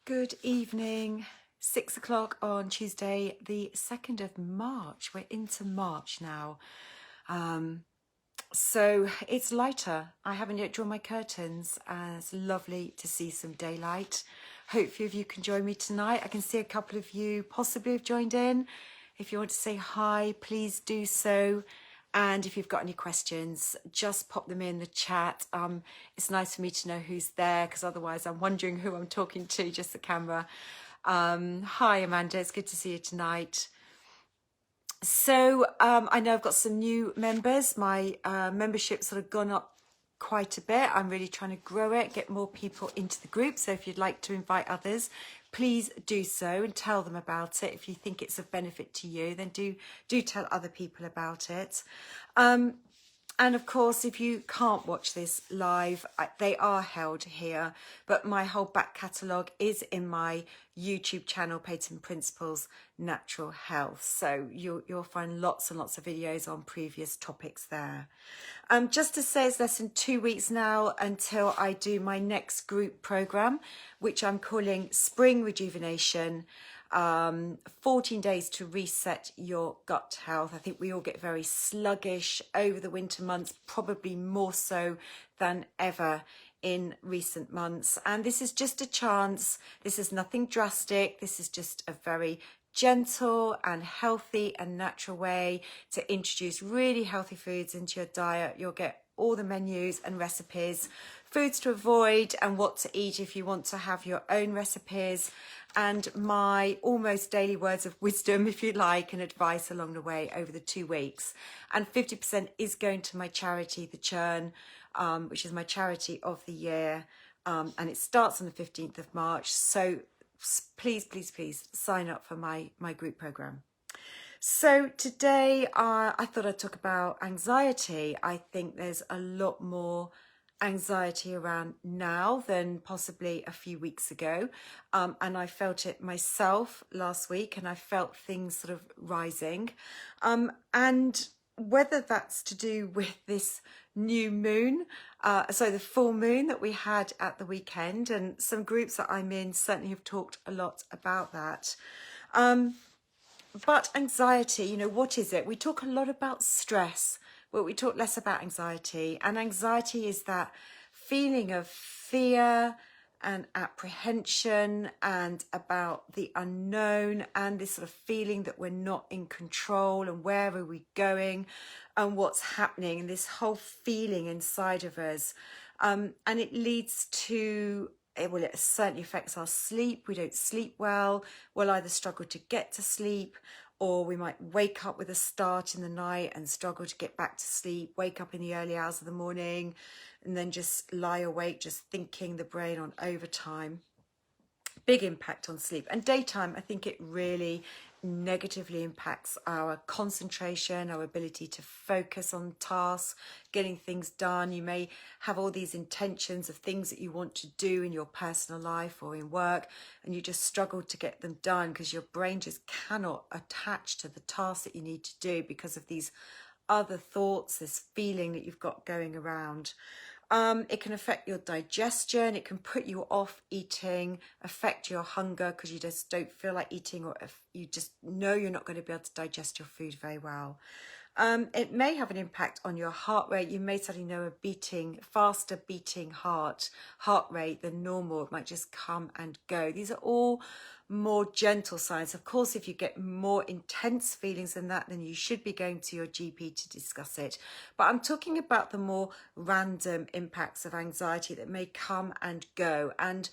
Good evening, 6 o'clock on Tuesday, the 2nd of March. We're into March now. So it's lighter. I haven't yet drawn my curtains, and it's lovely to see some daylight. Hope few of you can join me tonight. I can see a couple of you possibly have joined in. If you want to say hi, please do so. And if you've got any questions, just pop them in the chat. It's nice for me to know who's there, because otherwise I'm wondering who I'm talking to, just the camera. Hi, Amanda. It's good to see you tonight. So I know I've got some new members. My membership's sort of gone up quite a bit. I'm really trying to grow it, get more people into the group. So if you'd like to invite others, please do so and tell them about it. If you think it's of benefit to you, then do tell other people about it. And of course, if you can't watch this live, they are held here, but my whole back catalogue is in my YouTube channel, Peyton Principles Natural Health. So you'll find lots and lots of videos on previous topics there. Just to say, it's less than 2 weeks now until I do my next group program, which I'm calling Spring Rejuvenation. 14 days to reset your gut health. I think we all get very sluggish over the winter months, probably more so than ever in recent months. And this is just a chance. This is nothing drastic. This is just a very gentle and healthy and natural way to introduce really healthy foods into your diet. You'll get all the menus and recipes, foods to avoid and what to eat if you want to have your own recipes, and my almost daily words of wisdom, if you like, and advice along the way over the 2 weeks. And 50% is going to my charity, The Churn, which is my charity of the year. And it starts on the 15th of March. So please, please, please sign up for my group program. So today I thought I'd talk about anxiety. I think there's a lot more anxiety around now than possibly a few weeks ago. And I felt it myself last week, and I felt things sort of rising. And whether that's to do with this new moon, so the full moon that we had at the weekend, and some groups that I'm in certainly have talked a lot about that. But anxiety, you know, what is it? We talk a lot about stress, but we talk less about anxiety. And anxiety is that feeling of fear and apprehension and about the unknown, and this sort of feeling that we're not in control, and where are we going and what's happening, and this whole feeling inside of us. And it leads to, well, it certainly affects our sleep. We don't sleep well. We'll either struggle to get to sleep, or we might wake up with a start in the night and struggle to get back to sleep, wake up in the early hours of the morning, and then just lie awake, just thinking, the brain on overtime. Big impact on sleep. And daytime, I think it really negatively impacts our concentration, our ability to focus on tasks, getting things done. You may have all these intentions of things that you want to do in your personal life or in work, and you just struggle to get them done because your brain just cannot attach to the task that you need to do because of these other thoughts, this feeling that you've got going around. It can affect your digestion. It can put you off eating, affect your hunger because you just don't feel like eating, or if you just know you're not going to be able to digest your food very well. It may have an impact on your heart rate. You may suddenly know a faster beating heart rate than normal. It might just come and go. These are all more gentle signs. Of course, if you get more intense feelings than that, then you should be going to your GP to discuss it. But I'm talking about the more random impacts of anxiety that may come and go, and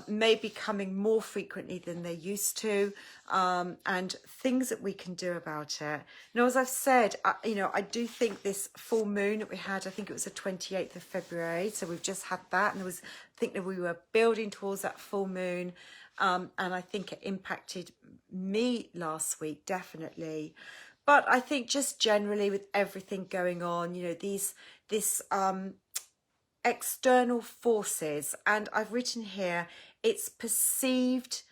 may be coming more frequently than they used to, and things that we can do about it. Now, as I've said, I do think this full moon that we had, I think it was the 28th of February, so we've just had that, and I think that we were building towards that full moon, and I think it impacted me last week, definitely. But I think just generally with everything going on, this external forces, and I've written here, it's perceived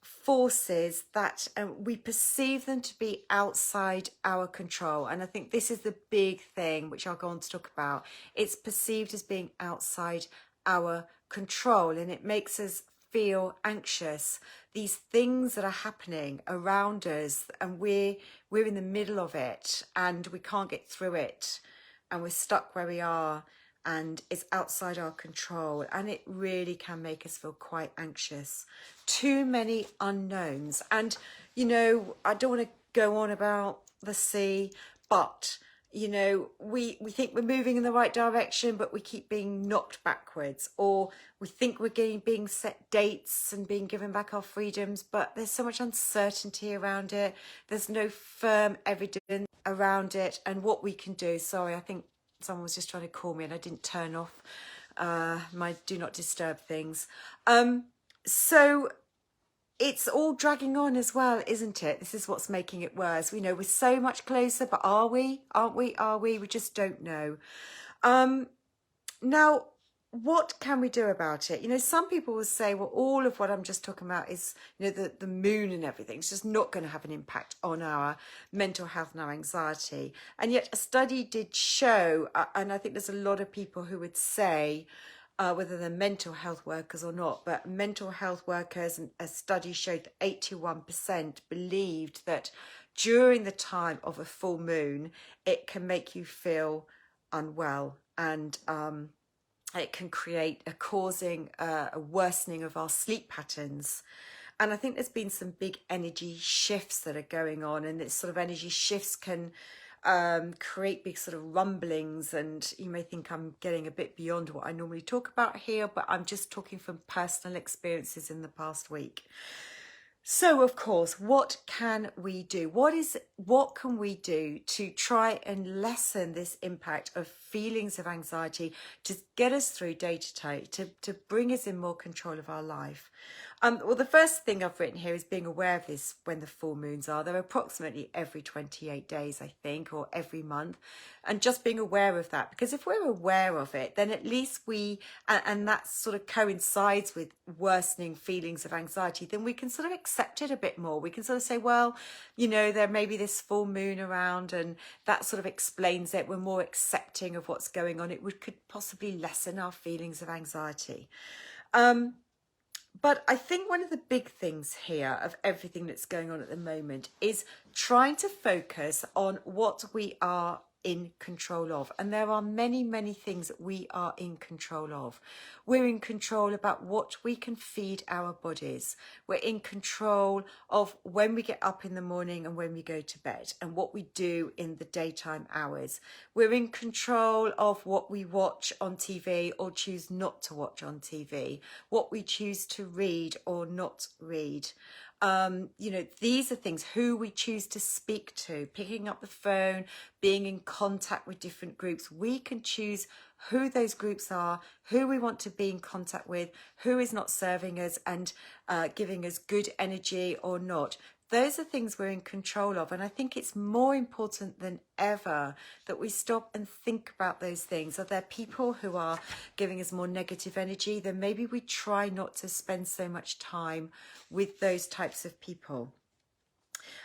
forces that we perceive them to be outside our control. And I think this is the big thing which I'll go on to talk about. It's perceived as being outside our control, and it makes us feel anxious, these things that are happening around us, and we're in the middle of it and we can't get through it, and we're stuck where we are, and it's outside our control, and it really can make us feel quite anxious. Too many unknowns. And you know, I don't want to go on about the sea, but you know, we think we're moving in the right direction, but we keep being knocked backwards, or we think we're being set dates and being given back our freedoms, but there's so much uncertainty around it. There's no firm evidence around it, and what we can do. Sorry, I think someone was just trying to call me and I didn't turn off my do not disturb things. So it's all dragging on as well, isn't it? This is what's making it worse. We know we're so much closer, but are we? Aren't we? Are we? We just don't know. Now, what can we do about it? You know, some people will say, well, all of what I'm just talking about is, you know, the moon and everything. It's just not going to have an impact on our mental health and our anxiety. And yet a study did show, and I think there's a lot of people who would say, whether they're mental health workers or not, but mental health workers, and a study showed that 81% believed that during the time of a full moon, it can make you feel unwell, and it can create causing a worsening of our sleep patterns. And I think there's been some big energy shifts that are going on, and this sort of energy shifts can create big sort of rumblings. And you may think I'm getting a bit beyond what I normally talk about here, but I'm just talking from personal experiences in the past week. So, of course, what can we do? What can we do to try and lessen this impact of feelings of anxiety, to get us through day to day, to bring us in more control of our life? Well, the first thing I've written here is being aware of this when the full moons are. They're approximately every 28 days, I think, or every month. And just being aware of that, because if we're aware of it, then at least and that sort of coincides with worsening feelings of anxiety, then we can sort of accept it a bit more. We can sort of say, well, you know, there may be this full moon around, and that sort of explains it. We're more accepting of what's going on. It could possibly lessen our feelings of anxiety. But I think one of the big things here of everything that's going on at the moment is trying to focus on what we are in control of. And there are many, many things that we are in control of. We're in control about what we can feed our bodies. We're in control of when we get up in the morning and when we go to bed, and what we do in the daytime hours. We're in control of what we watch on TV or choose not to watch on TV, what we choose to read or not read. You know, these are things, who we choose to speak to, picking up the phone, being in contact with different groups. We can choose who those groups are, who we want to be in contact with, who is not serving us and giving us good energy or not. Those are things we're in control of. And I think it's more important than ever that we stop and think about those things. Are there people who are giving us more negative energy? Then maybe we try not to spend so much time with those types of people.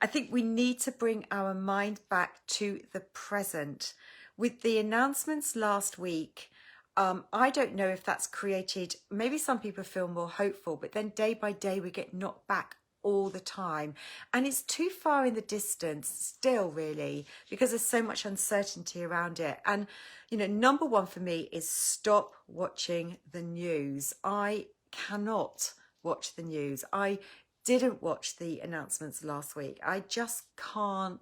I think we need to bring our mind back to the present. With the announcements last week, I don't know if that's created, maybe some people feel more hopeful, but then day by day we get knocked back all the time, and it's too far in the distance still, really, because there's so much uncertainty around it. And you know, number one for me is stop watching the news. I cannot watch the news. I didn't watch the announcements last week. I just can't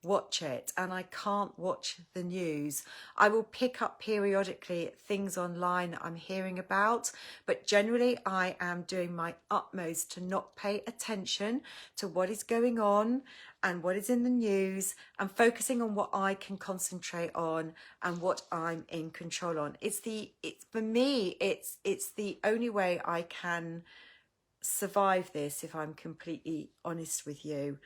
watch it, and I can't watch the news. I will pick up periodically things online that I'm hearing about, but generally I am doing my utmost to not pay attention to what is going on and what is in the news, and focusing on what I can concentrate on and what I'm in control on. For me, it's the only way I can survive this, if I'm completely honest with you.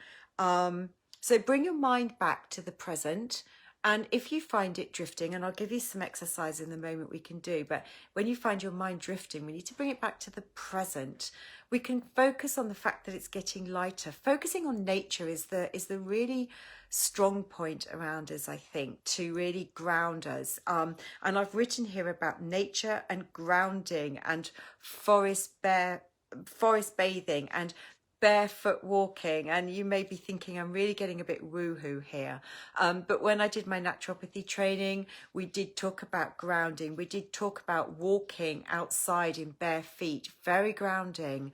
So bring your mind back to the present, and if you find it drifting, and I'll give you some exercise in the moment we can do, but when you find your mind drifting, we need to bring it back to the present. We can focus on the fact that it's getting lighter. Focusing on nature is the really strong point around us, I think, to really ground us. And I've written here about nature and grounding and forest, bare forest bathing and barefoot walking, and you may be thinking I'm really getting a bit woohoo here, but when I did my naturopathy training, we did talk about grounding. We did talk about walking outside in bare feet, very grounding.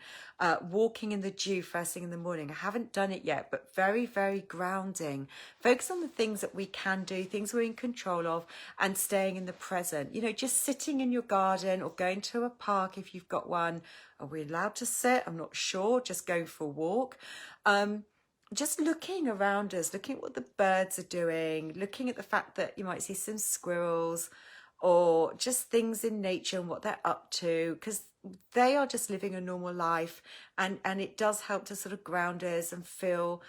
Walking in the dew first thing in the morning. I haven't done it yet, but very, very grounding. Focus on the things that we can do, things we're in control of, and staying in the present. You know, just sitting in your garden or going to a park if you've got one. Are we allowed to sit? I'm not sure. Just going for a walk. Just looking around us, looking at what the birds are doing, looking at the fact that you might see some squirrels or just things in nature and what they're up to, because they are just living a normal life, and it does help to sort of ground us and feel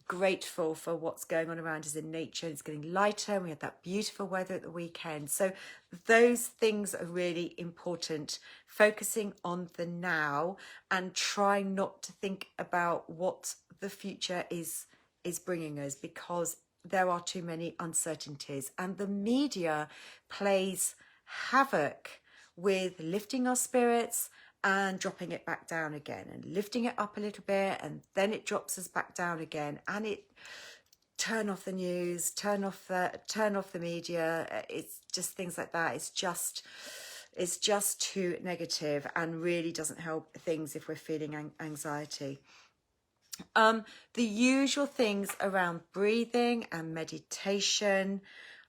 grateful for what's going on around us in nature. It's getting lighter, and we had that beautiful weather at the weekend. So those things are really important, focusing on the now and trying not to think about what the future is bringing us, because there are too many uncertainties, and the media plays havoc with lifting our spirits and dropping it back down again, and lifting it up a little bit, and then it drops us back down again. And it turn off the news, turn off the media. It's just things like that. It's just too negative and really doesn't help things if we're feeling anxiety. The usual things around breathing and meditation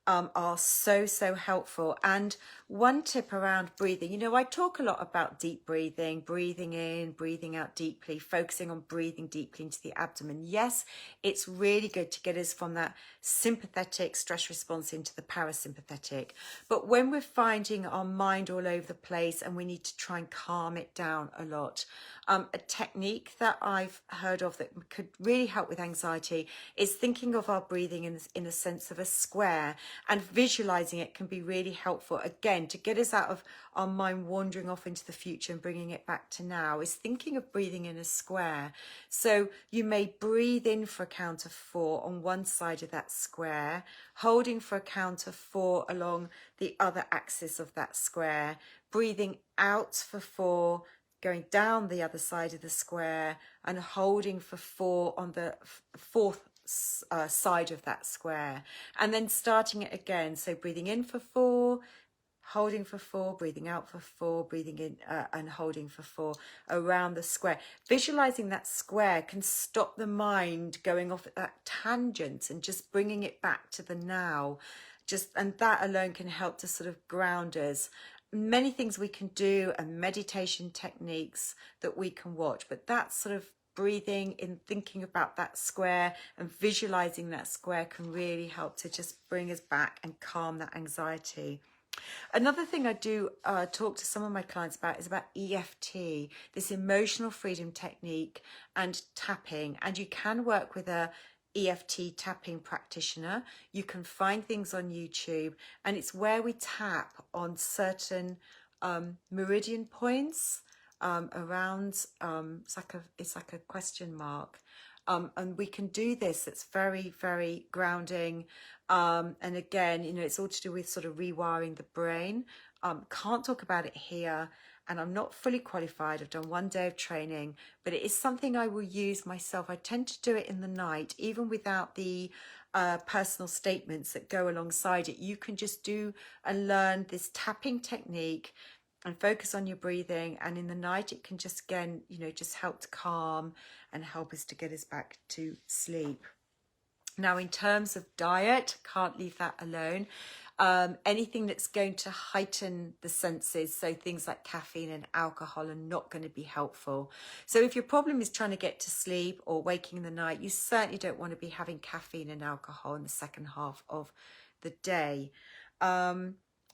are so helpful. And one tip around breathing, you know, I talk a lot about deep breathing, breathing in, breathing out deeply, focusing on breathing deeply into the abdomen. Yes, it's really good to get us from that sympathetic stress response into the parasympathetic. But when we're finding our mind all over the place and we need to try and calm it down a lot, a technique that I've heard of that could really help with anxiety is thinking of our breathing in a sense of a square, and visualizing it can be really helpful. Again, to get us out of our mind wandering off into the future and bringing it back to now, is thinking of breathing in a square. So you may breathe in for a count of 4 on one side of that square, holding for a count of 4 along the other axis of that square, breathing out for 4, going down the other side of the square, and holding for 4 on the fourth side of that square, and then starting it again. So breathing in for 4, holding for 4, breathing out for 4, breathing in and holding for 4 around the square. Visualizing that square can stop the mind going off at that tangent and just bringing it back to the now. And that alone can help to sort of ground us. Many things we can do, and meditation techniques that we can watch, but that sort of breathing in, thinking about that square and visualizing that square can really help to just bring us back and calm that anxiety. Another thing I do talk to some of my clients about is about EFT, this emotional freedom technique, and tapping. And you can work with a EFT tapping practitioner. You can find things on YouTube, and it's where we tap on certain meridian points around. It's like a question mark, and we can do this. It's very grounding. And again, you know, it's all to do with sort of rewiring the brain. Can't talk about it here, and I'm not fully qualified. I've done 1 day of training, but it is something I will use myself. I tend to do it in the night, even without the personal statements that go alongside it. You can just do and learn this tapping technique and focus on your breathing, and in the night it can just, again, you know, just help to calm and help us to get us back to sleep. Now, in terms of diet, can't leave that alone. Anything that's going to heighten the senses, so things like caffeine and alcohol, are not going to be helpful. So if your problem is trying to get to sleep or waking in the night, you certainly don't want to be having caffeine and alcohol in the second half of the day.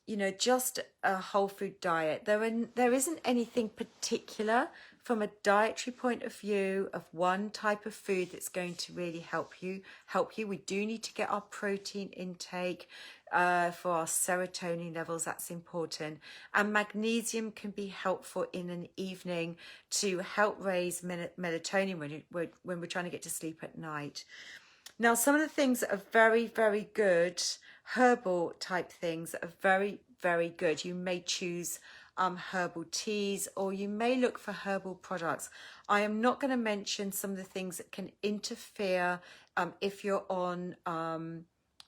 You know, just a whole food diet. There isn't anything particular from a dietary point of view of one type of food that's going to really help you. We do need to get our protein intake for our serotonin levels. That's important. And magnesium can be helpful in an evening to help raise melatonin when we're trying to get to sleep at night. Now, some of the things that are very good, herbal type things that are very good, you may choose herbal teas, or you may look for herbal products. I am not going to mention some of the things that can interfere if you're on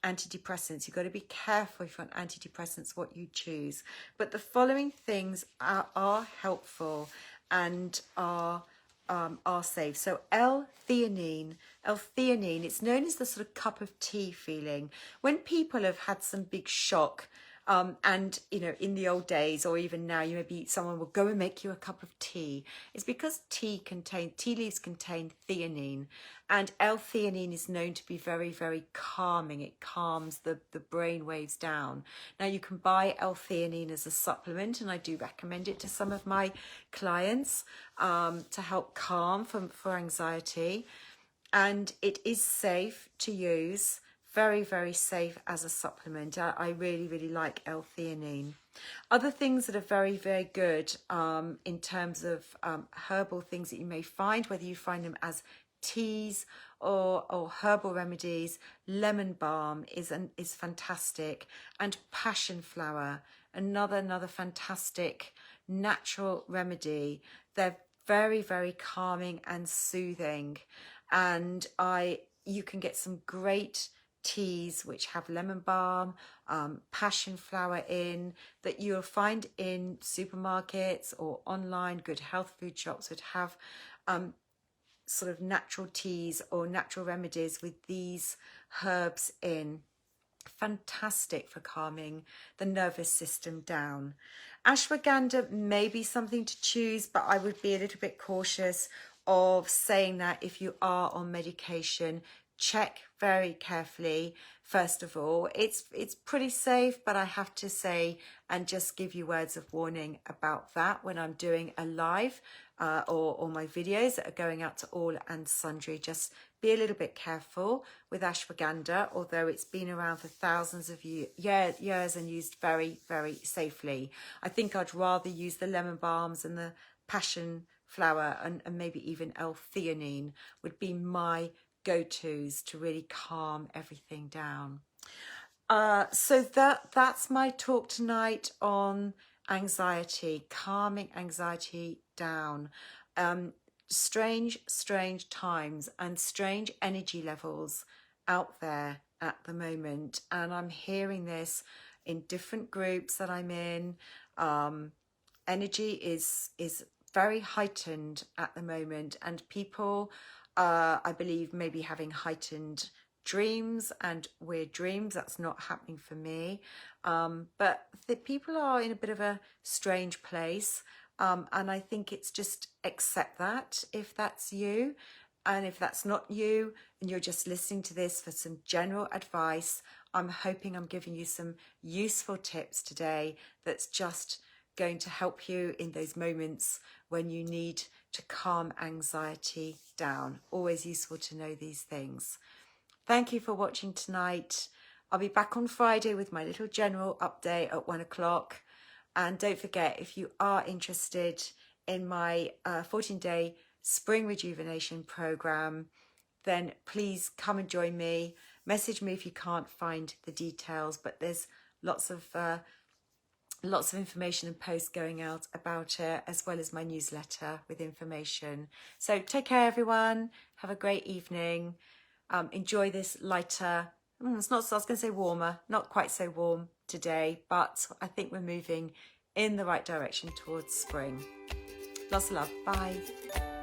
antidepressants. You've got to be careful if you're on antidepressants what you choose. But the following things are helpful and are safe. So L-theanine, it's known as the sort of cup of tea feeling. When people have had some big shock, and you know, in the old days or even now, you maybe someone will go and make you a cup of tea. It's because tea leaves contain theanine, and L-theanine is known to be very, very calming. It calms the brain waves down. Now you can buy L-theanine as a supplement, and I do recommend it to some of my clients to help calm for anxiety, and it is safe to use. Very, very safe as a supplement. I really, really like L-theanine. Other things that are very, very good in terms of herbal things that you may find, whether you find them as teas or herbal remedies, lemon balm is fantastic, and passion flower, another fantastic natural remedy. They're very, very calming and soothing, and you can get some great teas which have lemon balm, passion flower in, that you'll find in supermarkets or online. Good health food shops would have sort of natural teas or natural remedies with these herbs in. Fantastic for calming the nervous system down. Ashwagandha may be something to choose, but I would be a little bit cautious of saying that if you are on medication. Check very carefully. First of all, it's pretty safe, but I have to say and just give you words of warning about that when I'm doing a live or my videos that are going out to all and sundry. Just be a little bit careful with ashwagandha, although it's been around for thousands of years and used very, very safely. I think I'd rather use the lemon balms and the passion flower and maybe even L-theanine would be my go-tos to really calm everything down. So that's my talk tonight on anxiety, calming anxiety down. Strange times and strange energy levels out there at the moment, and I'm hearing this in different groups that I'm in. Energy is very heightened at the moment, and people I believe maybe having heightened dreams and weird dreams. That's not happening for me. But the people are in a bit of a strange place. And I think it's just accept that if that's you. And if that's not you and you're just listening to this for some general advice, I'm hoping I'm giving you some useful tips today that's just going to help you in those moments when you need to calm anxiety down. Always useful to know these things. Thank you for watching tonight. I'll be back on Friday with my little general update at 1 o'clock. And don't forget, if you are interested in my 14-day spring rejuvenation program, then please come and join me. Message me if you can't find the details, but there's lots of information and posts going out about it, as well as my newsletter with information. So take care, everyone. Have a great evening. Enjoy this lighter, it's not, I was going to say warmer, not quite so warm today, but I think we're moving in the right direction towards spring. Lots of love. Bye.